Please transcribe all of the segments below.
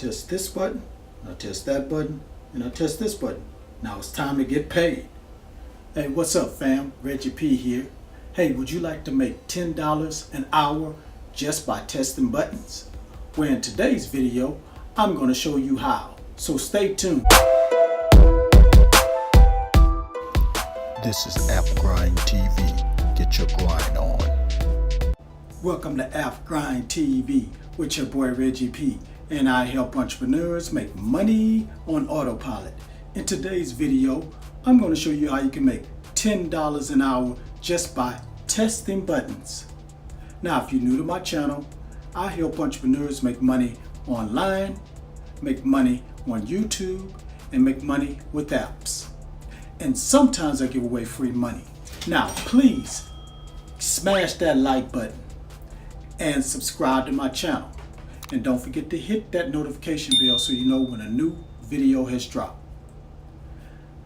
test this button, I test that button, and I test this button. Now it's time to get paid. Hey, what's up fam? Reggie P here. Hey, would you like to make $10 an hour just by testing buttons? Well, in today's video, I'm going to show you how. So stay tuned. This is App Grind TV. Get your grind on. Welcome to App Grind TV with your boy Reggie P. And I help entrepreneurs make money on autopilot. In today's video, I'm going to show you how you can make $10 an hour just by testing buttons. Now, if you're new to my channel, I help entrepreneurs make money online, make money on YouTube, and make money with apps. And sometimes I give away free money. Now, please smash that like button and subscribe to my channel. And don't forget to hit that notification bell so you know when a new video has dropped.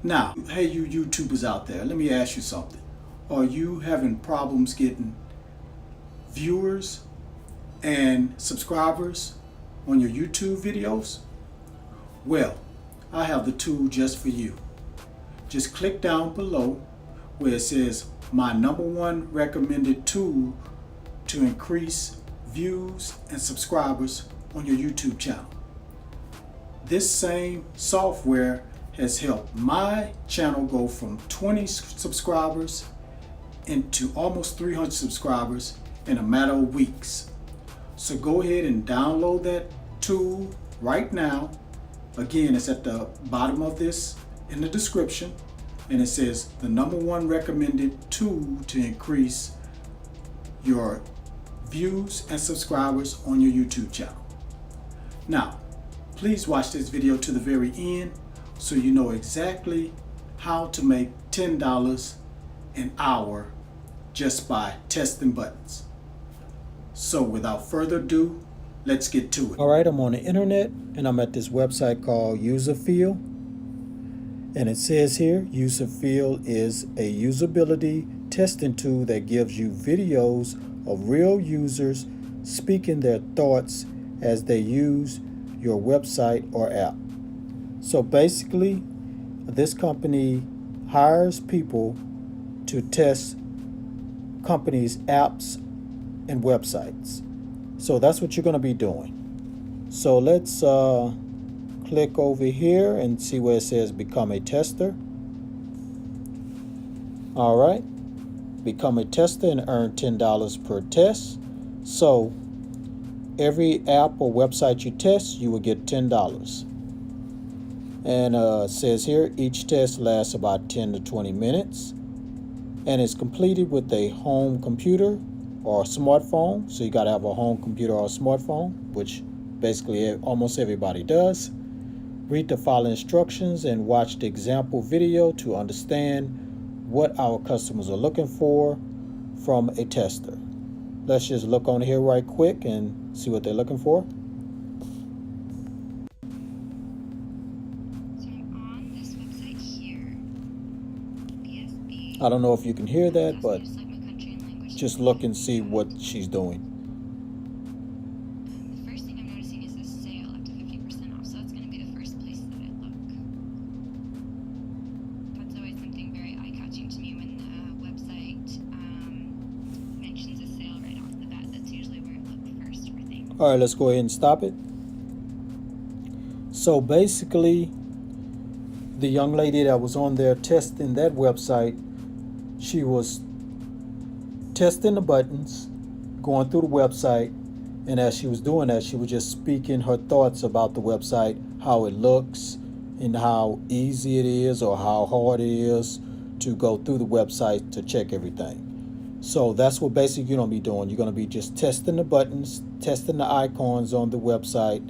Now, hey you YouTubers out there, let me ask you something. Are you having problems getting viewers and subscribers on your YouTube videos? Well, I have the tool just for you. Just click down below where it says my #1 recommended tool to increase views and subscribers on your YouTube channel. This same software has helped my channel go from 20 subscribers into almost 300 subscribers in a matter of weeks. So go ahead and download that tool right now. Again, it's at the bottom of this in the description, and it says the #1 recommended tool to increase your views and subscribers on your YouTube channel. Now, please watch this video to the very end so you know exactly how to make $10 an hour just by testing buttons. So without further ado, let's get to it. All right, I'm on the internet and I'm at this website called Userfeel. And it says here, Userfeel is a usability testing tool that gives you videos of real users speaking their thoughts as they use your website or app. So basically, this company hires people to test companies' apps and websites. So that's what you're going to be doing. So let's click over here and see where it says become a tester. All right. Become a tester and earn $10 per test. So every app or website you test, you will get $10. And it says here each test lasts about 10 to 20 minutes and is completed with a home computer or a smartphone. So you got to have a home computer or a smartphone, which basically almost everybody does. Read the following instructions and watch the example video to understand what our customers are looking for from a tester. Let's just look on here right quick and see what they're looking for. So I'm on this website here. PSB. I don't know if you can hear that, but Just like my country and language. just look and see what she's doing. The first thing I'm noticing is this sale up to 50% off, so it's going to be the first place that I look. That's always something very eye-catching to me when a website mentions a sale right off the bat. That's usually where I look first for things. All right, let's go ahead and stop it. So basically, the young lady that was on there testing that website, she was testing the buttons, going through the website, and as she was doing that, she was just speaking her thoughts about the website, how it looks, and how easy it is or how hard it is to go through the website to check everything. So that's what basically you're going to be doing. You're going to be just testing the buttons, testing the icons on the website,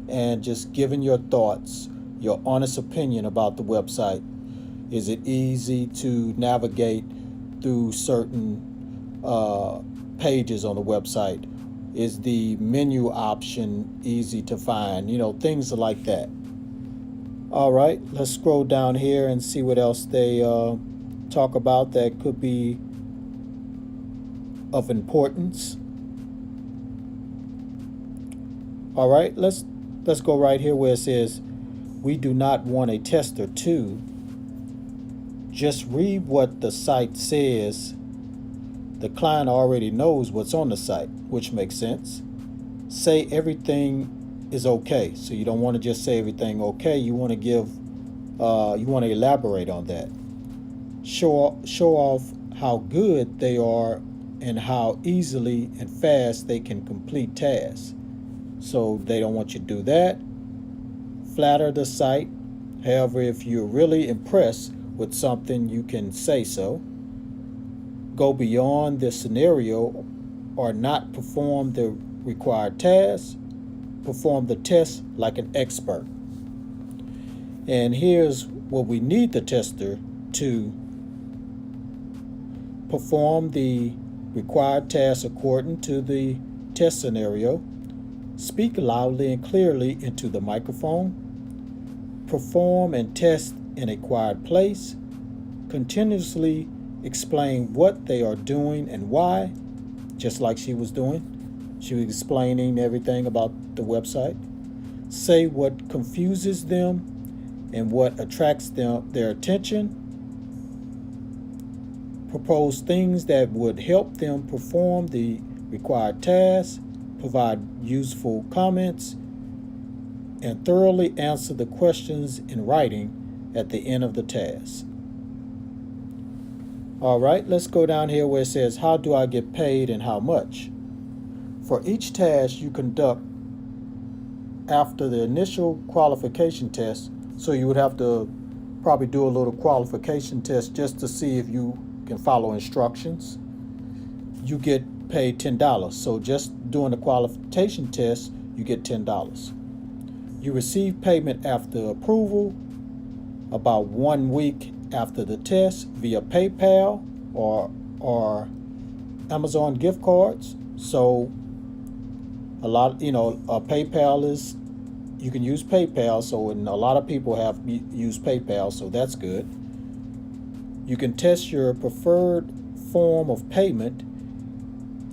and just giving your thoughts, your honest opinion about the website. Is it easy to navigate through certain pages on the website? Is the menu option easy to find? You know, things like that. All right, let's scroll down here and see what else they talk about that could be of importance. All right, let's let's go right here where it says, we do not want a tester to. Just read what the site says. The client already knows what's on the site, which makes sense. Say everything is okay. So you don't want to just say everything okay. You want to give, you want to elaborate on that. Show off how good they are and how easily and fast they can complete tasks. So they don't want you to do that. Flatter the site. However, if you're really impressed with something, you can say so. Go beyond the scenario or not perform the required task. Perform the test like an expert. And here's what we need the tester to: perform the required task according to the test scenario. Speak loudly and clearly into the microphone. Perform and test in a quiet place. Continuously explain what they are doing and why, just like she was doing. She was explaining everything about the website. Say what confuses them and what attracts their attention. Propose things that would help them perform the required tasks. Provide useful comments. And thoroughly answer the questions in writing at the end of the task. All right, let's go down here where it says, how do I get paid and how much? For each task you conduct after the initial qualification test, so you would have to probably do a little qualification test just to see if you can follow instructions. You get paid $10. So just doing the qualification test, you get $10. You receive payment after approval, about 1 week after the test, via PayPal or Amazon gift cards. So a lot, PayPal is, you can use PayPal. So, and a lot of people have used PayPal, so that's good. You can test your preferred form of payment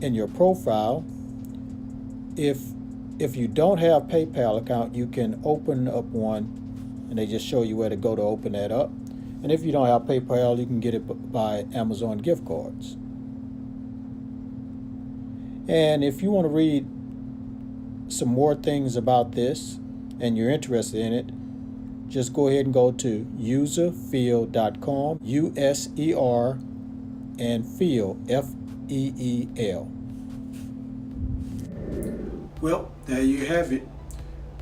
in your profile. If you don't have PayPal account, you can open up one, and they just show you where to go to open that up. And if you don't have PayPal, you can get it by Amazon gift cards. And if you want to read some more things about this and you're interested in it, just go ahead and go to userfeel.com, USER and feel, FEEL. Well, there you have it.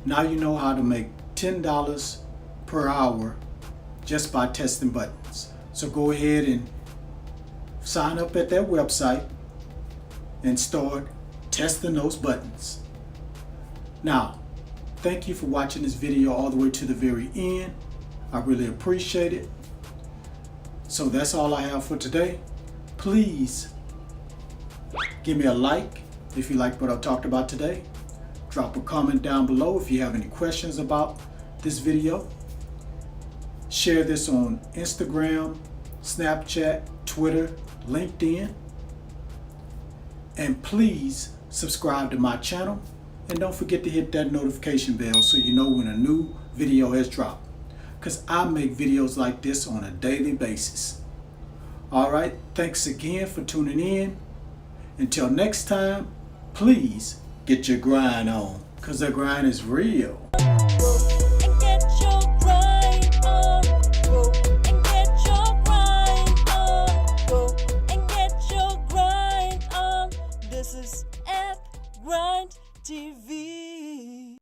Now you know how to make $10 per hour just by testing buttons. So go ahead and sign up at that website and start testing those buttons. Now, thank you for watching this video all the way to the very end. I really appreciate it. So that's all I have for today. Please give me a like if you like what I talked about today. Drop a comment down below if you have any questions about this video. Share this on Instagram, Snapchat, Twitter, LinkedIn. And please subscribe to my channel. And don't forget to hit that notification bell so you know when a new video has dropped. Because I make videos like this on a daily basis. Alright, thanks again for tuning in. Until next time, please get your grind on. Because the grind is real. This is Grind TV.